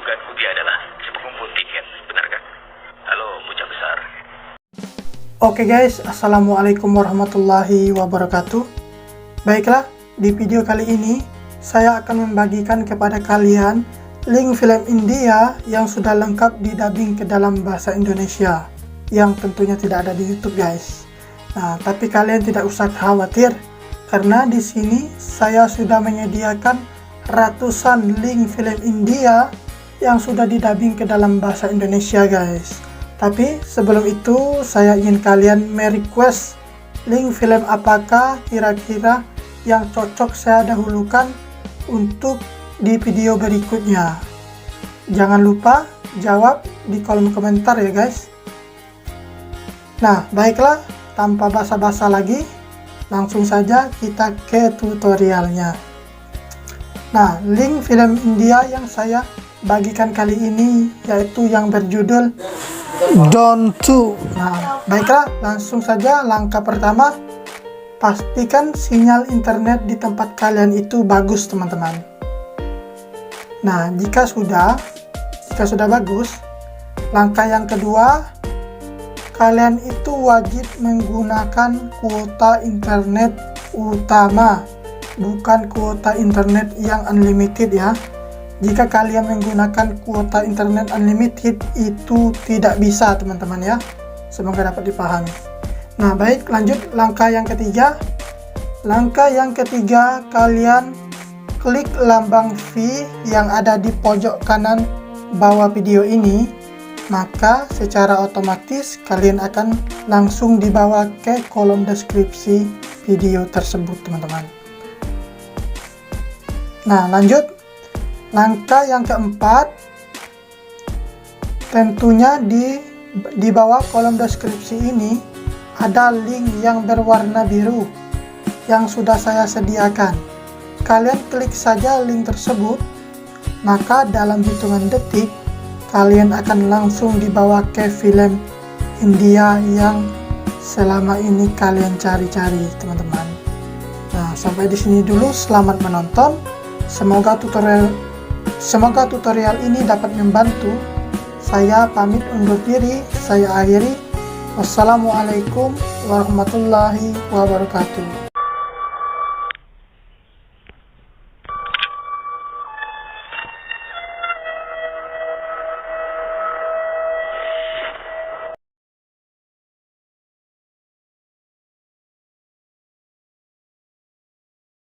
dugaanku dia adalah si pengumpul tiket, benarkah? Halo, bocah besar. Oke guys, assalamualaikum warahmatullahi wabarakatuh. Baiklah, di video kali ini saya akan membagikan kepada kalian link film India yang sudah lengkap didubbing ke dalam bahasa Indonesia, yang tentunya tidak ada di YouTube guys. Nah, tapi kalian tidak usah khawatir, karena di sini saya sudah menyediakan ratusan link film India yang sudah didubbing ke dalam bahasa Indonesia guys. Tapi sebelum itu saya ingin kalian merequest link film apakah kira-kira yang cocok saya dahulukan untuk di video berikutnya. Jangan lupa jawab di kolom komentar ya guys. Nah, baiklah, tanpa basa-basa lagi, langsung saja kita ke tutorialnya. Nah, link film India yang saya bagikan kali ini yaitu yang berjudul Don't To. Nah, baiklah, langsung saja. Langkah pertama, pastikan sinyal internet di tempat kalian itu bagus teman-teman. Nah, jika sudah bagus, langkah yang kedua, kalian itu wajib menggunakan kuota internet utama, bukan kuota internet yang unlimited ya. Jika kalian menggunakan kuota internet unlimited itu tidak bisa teman-teman ya. Semoga dapat dipahami. Nah, baik, lanjut langkah yang ketiga. Langkah yang ketiga, kalian klik lambang V yang ada di pojok kanan bawah video ini, maka secara otomatis kalian akan langsung dibawa ke kolom deskripsi video tersebut teman-teman. Nah, lanjut. Langkah yang keempat, tentunya di bawah kolom deskripsi ini ada link yang berwarna biru yang sudah saya sediakan. Kalian klik saja link tersebut, maka dalam hitungan detik kalian akan langsung dibawa ke film India yang selama ini kalian cari-cari teman-teman. Nah, sampai di sini dulu, selamat menonton. Semoga tutorial ini dapat membantu. Saya pamit undur diri, saya akhiri. Wassalamualaikum warahmatullahi wabarakatuh.